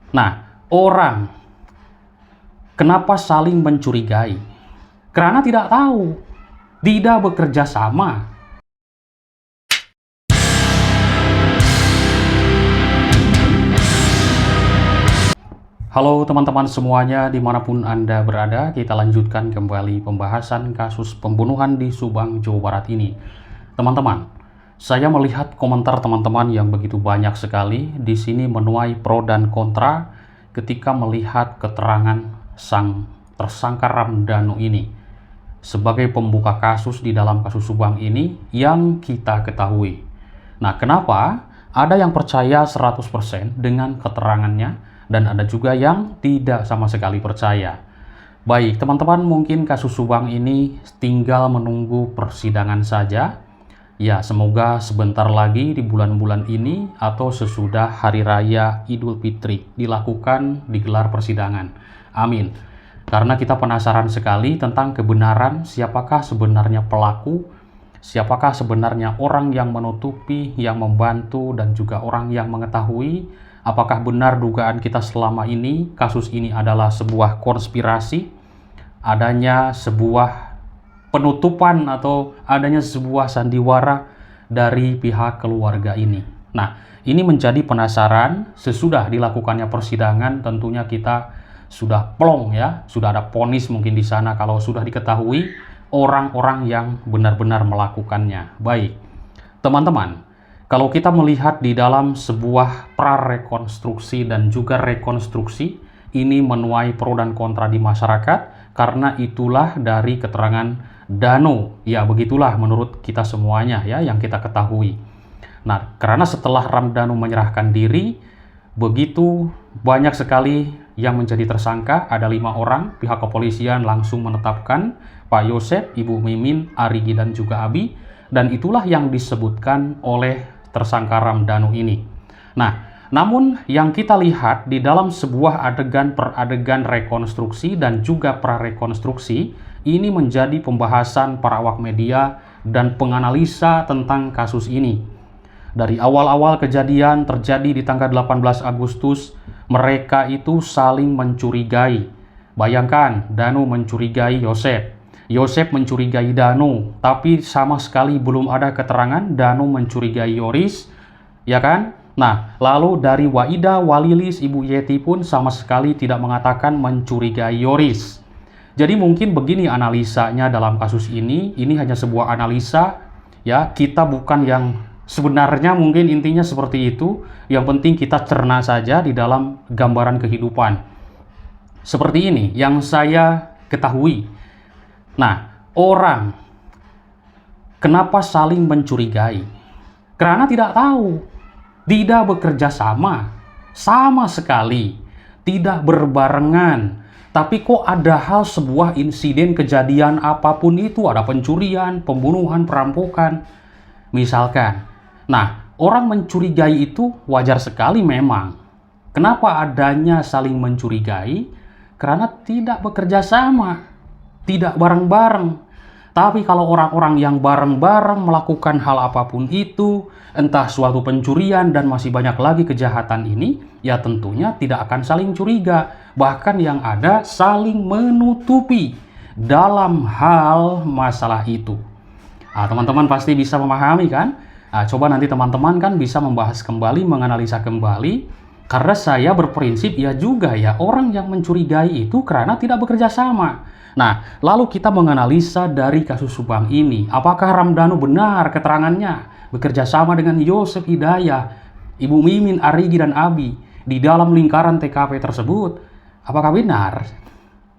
Nah, orang kenapa saling mencurigai? Karena tidak tahu, tidak bekerja sama. Halo teman-teman semuanya, dimanapun Anda berada, kita lanjutkan kembali pembahasan kasus pembunuhan di Subang, Jawa Barat ini. Teman-teman, saya melihat komentar teman-teman yang begitu banyak sekali di sini menuai pro dan kontra ketika melihat keterangan sang tersangka Ramdhanu ini sebagai pembuka kasus di dalam kasus Subang ini yang kita ketahui. Nah, kenapa ada yang percaya 100% dengan keterangannya dan ada juga yang tidak sama sekali percaya? Baik, teman-teman, mungkin kasus Subang ini tinggal menunggu persidangan saja. Ya, semoga sebentar lagi di bulan-bulan ini atau sesudah Hari Raya Idul Fitri digelar persidangan. Amin. Karena kita penasaran sekali tentang kebenaran siapakah sebenarnya pelaku, siapakah sebenarnya orang yang menutupi, yang membantu, dan juga orang yang mengetahui. Apakah benar dugaan kita selama ini, kasus ini adalah sebuah konspirasi, adanya sebuah penutupan atau adanya sebuah sandiwara dari pihak keluarga ini. Nah, ini menjadi penasaran. Sesudah dilakukannya persidangan, tentunya kita sudah plong ya, sudah ada vonis mungkin di sana kalau sudah diketahui orang-orang yang benar-benar melakukannya. Baik, teman-teman, kalau kita melihat di dalam sebuah prarekonstruksi dan juga rekonstruksi, ini menuai pro dan kontra di masyarakat karena itulah dari keterangan Danu. Ya, begitulah menurut kita semuanya ya yang kita ketahui. Nah, karena setelah Ramdhanu menyerahkan diri, begitu banyak sekali yang menjadi tersangka, ada 5 orang, pihak kepolisian langsung menetapkan Pak Yosep, Ibu Mimin, Arigi, dan juga Abi, dan itulah yang disebutkan oleh tersangka Ramdhanu ini. Nah, namun yang kita lihat di dalam sebuah adegan per adegan rekonstruksi dan juga prarekonstruksi, ini menjadi pembahasan para awak media dan penganalisa tentang kasus ini. Dari awal-awal kejadian terjadi di tanggal 18 Agustus, mereka itu saling mencurigai. Bayangkan, Danu mencurigai Yosep, Yosep mencurigai Danu, tapi sama sekali belum ada keterangan Danu mencurigai Yoris, ya kan? Nah, lalu dari Waida, Walilis, Ibu Yeti pun sama sekali tidak mengatakan mencurigai Yoris. Jadi mungkin begini analisanya dalam kasus ini hanya sebuah analisa, ya, kita bukan yang sebenarnya, mungkin intinya seperti itu. Yang penting kita cerna saja di dalam gambaran kehidupan. Seperti ini yang saya ketahui. Nah, orang kenapa saling mencurigai? Karena tidak tahu, tidak bekerja sama sekali, tidak berbarengan. Tapi kok ada hal sebuah insiden kejadian apapun itu, ada pencurian, pembunuhan, perampokan, misalkan. Nah, orang mencurigai itu wajar sekali memang. Kenapa adanya saling mencurigai? Karena tidak bekerja sama, tidak bareng-bareng. Tapi kalau orang-orang yang bareng-bareng melakukan hal apapun itu, entah suatu pencurian dan masih banyak lagi kejahatan ini, ya tentunya tidak akan saling curiga. Bahkan yang ada saling menutupi dalam hal masalah itu. Nah, teman-teman pasti bisa memahami kan? Nah, coba nanti teman-teman kan bisa membahas kembali, menganalisa kembali. Karena saya berprinsip ya juga ya, orang yang mencurigai itu karena tidak bekerja sama. Nah, lalu kita menganalisa dari kasus Subang ini, apakah Ramdhanu benar keterangannya bekerja sama dengan Yosep Hidayah, Ibu Mimin, Arigi, dan Abi di dalam lingkaran TKP tersebut? Apakah benar?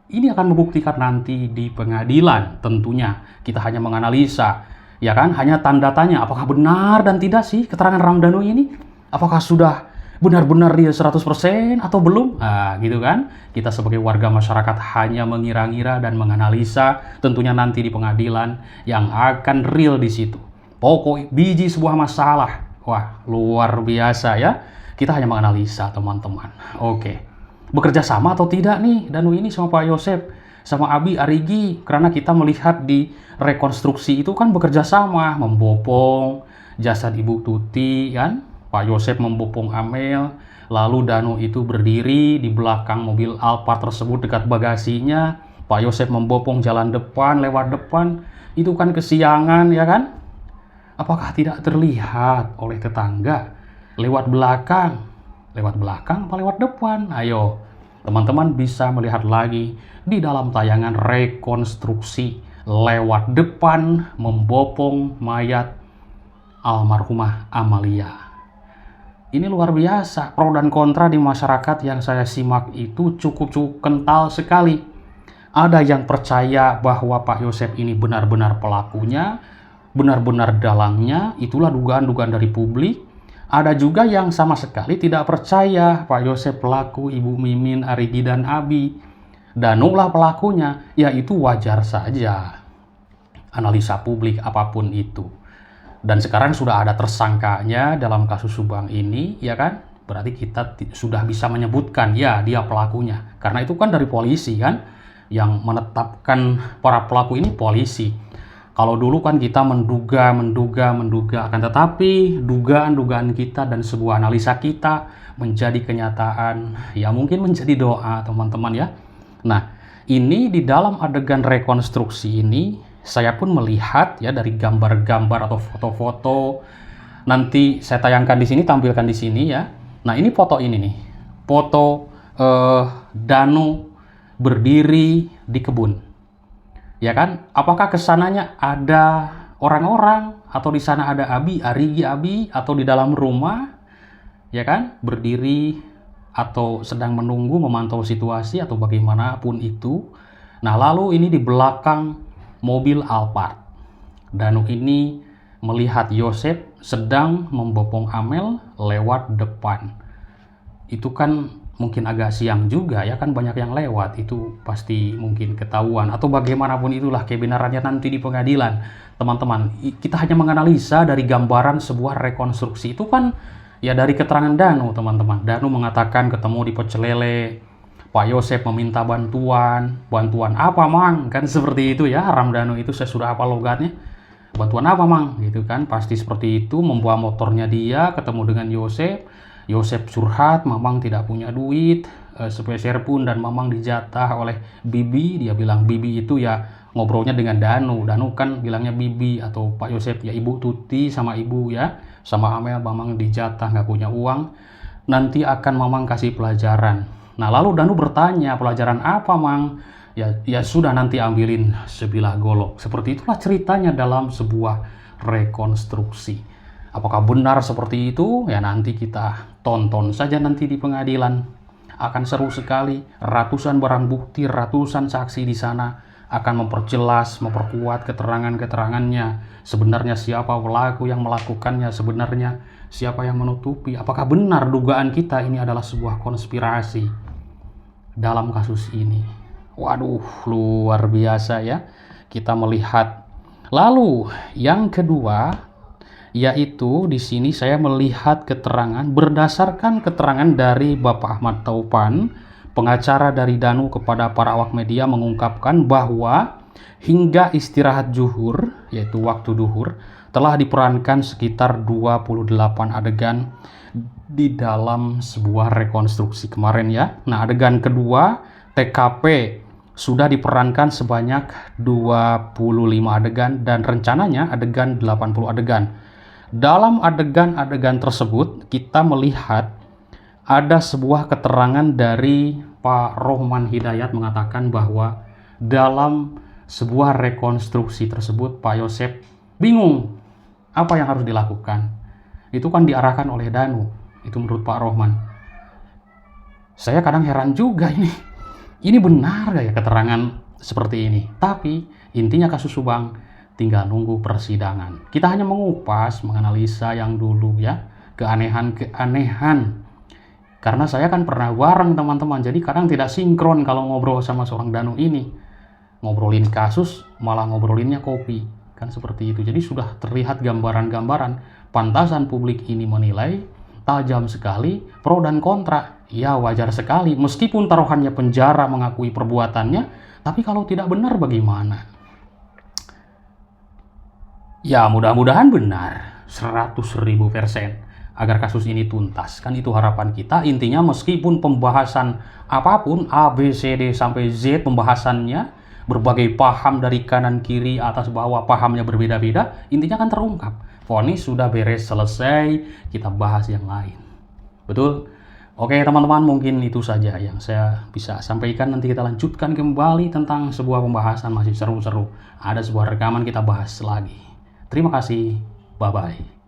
Ini akan membuktikan nanti di pengadilan tentunya. Kita hanya menganalisa, ya kan? Hanya tanda tanya, apakah benar dan tidak sih keterangan Ramdhanu ini? Apakah sudah benar-benar dia 100% atau belum? Nah, gitu kan? Kita sebagai warga masyarakat hanya mengira-ngira dan menganalisa, tentunya nanti di pengadilan yang akan real di situ. Pokok biji sebuah masalah. Wah, luar biasa ya. Kita hanya menganalisa, teman-teman. Oke. Bekerja sama atau tidak nih Danu ini sama Pak Yosep, sama Abi, Arigi? Karena kita melihat di rekonstruksi itu kan bekerja sama, membopong jasad Ibu Tuti kan, Pak Yosep membopong Amel, Lalu Danu itu berdiri di belakang mobil Alphard tersebut dekat bagasinya. Pak Yosep membopong jalan depan, lewat depan. Itu kan kesiangan, ya kan? Apakah tidak terlihat oleh tetangga? Lewat belakang. Lewat belakang apa lewat depan? Ayo, teman-teman bisa melihat lagi di dalam tayangan rekonstruksi lewat depan membopong mayat almarhumah Amalia. Ini luar biasa, pro dan kontra di masyarakat yang saya simak itu cukup kental sekali. Ada yang percaya bahwa Pak Yosep ini benar-benar pelakunya, benar-benar dalangnya, itulah dugaan-dugaan dari publik. Ada juga yang sama sekali tidak percaya Pak Yosep pelaku, Ibu Mimin, Arigi, dan Abi. Danu lah pelakunya, ya itu wajar saja. Analisa publik apapun itu. Dan sekarang sudah ada tersangkanya dalam kasus Subang ini, ya kan? Berarti kita sudah bisa menyebutkan, ya dia pelakunya. Karena itu kan dari polisi kan, yang menetapkan para pelaku ini polisi. Kalau dulu kan kita menduga, akan tetapi dugaan-dugaan kita dan sebuah analisa kita menjadi kenyataan, ya mungkin menjadi doa teman-teman ya. Nah, ini di dalam adegan rekonstruksi ini, saya pun melihat ya dari gambar-gambar atau foto-foto. Nanti saya tayangkan di sini, tampilkan di sini ya. Nah, ini foto ini nih. Foto Danu berdiri di kebun. Ya kan? Apakah kesananya ada orang-orang atau di sana ada Abi, Arigi, Abi, atau di dalam rumah? Ya kan? Berdiri atau sedang menunggu, memantau situasi atau bagaimanapun itu. Nah, lalu ini di belakang mobil Alphard. Danu ini melihat Yosep sedang membopong Amel lewat depan. Itu kan mungkin agak siang juga ya kan, banyak yang lewat, itu pasti mungkin ketahuan atau bagaimanapun itulah kebenarannya nanti di pengadilan. Teman-teman, kita hanya menganalisa dari gambaran sebuah rekonstruksi. Itu kan ya dari keterangan Danu, teman-teman. Danu mengatakan ketemu di Pecel Lele. Pak Yosep meminta bantuan apa mang? Kan seperti itu ya, Ramdhanu itu saya sudah hafal logatnya. Bantuan apa mang? Gitu kan, pasti seperti itu, membawa motornya dia, ketemu dengan Yosep. Yosep curhat, Mamang tidak punya duit, sepeser pun, dan Mamang dijatah oleh Bibi. Dia bilang Bibi itu ya ngobrolnya dengan Danu. Danu kan bilangnya Bibi atau Pak Yosep ya Ibu Tuti sama Ibu ya. Sama Amel, Mamang dijatah nggak punya uang. Nanti akan Mamang kasih pelajaran. Nah, lalu Danu bertanya, pelajaran apa, Mang? Ya sudah, nanti ambilin sebilah golok. Seperti itulah ceritanya dalam sebuah rekonstruksi. Apakah benar seperti itu? Ya nanti kita tonton saja nanti di pengadilan. Akan seru sekali. Ratusan barang bukti, ratusan saksi di sana akan memperjelas, memperkuat keterangan-keterangannya. Sebenarnya siapa pelaku yang melakukannya, sebenarnya siapa yang menutupi. Apakah benar dugaan kita ini adalah sebuah konspirasi dalam kasus ini? Waduh, luar biasa ya kita melihat. Lalu yang kedua, yaitu di sini saya melihat keterangan berdasarkan keterangan dari Bapak Ahmad Taufan, pengacara dari Danu, kepada para awak media, mengungkapkan bahwa hingga istirahat zuhur, yaitu waktu duhur, telah diperankan sekitar 28 adegan di dalam sebuah rekonstruksi kemarin ya. Nah, adegan kedua TKP sudah diperankan sebanyak 25 adegan dan rencananya adegan 80 adegan. Dalam adegan-adegan tersebut kita melihat ada sebuah keterangan dari Pak Rohman Hidayat mengatakan bahwa dalam sebuah rekonstruksi tersebut Pak Yosep bingung apa yang harus dilakukan. Itu kan diarahkan oleh Danu. Itu menurut Pak Rohman. Saya kadang heran juga ini benar gak ya keterangan seperti ini? Tapi intinya kasus Subang tinggal nunggu persidangan. Kita hanya mengupas, menganalisa yang dulu ya, keanehan-keanehan. Karena saya kan pernah bareng teman-teman, jadi kadang tidak sinkron kalau ngobrol sama seorang Danu ini. Ngobrolin kasus, malah ngobrolinnya kopi. Kan seperti itu. Jadi sudah terlihat gambaran-gambaran. Pantasan publik ini menilai tajam sekali, pro dan kontra. Ya wajar sekali, meskipun taruhannya penjara mengakui perbuatannya, tapi kalau tidak benar bagaimana? Ya mudah-mudahan benar, 100.000%. agar kasus ini tuntas. Kan itu harapan kita. Intinya meskipun pembahasan apapun A, B, C, D sampai Z pembahasannya, berbagai paham dari kanan kiri atas bawah pahamnya berbeda-beda, intinya kan terungkap. Vonis sudah beres, selesai, kita bahas yang lain. Betul? Oke teman-teman, mungkin itu saja yang saya bisa sampaikan. Nanti kita lanjutkan kembali tentang sebuah pembahasan masih seru-seru. Ada sebuah rekaman, kita bahas lagi. Terima kasih, bye-bye.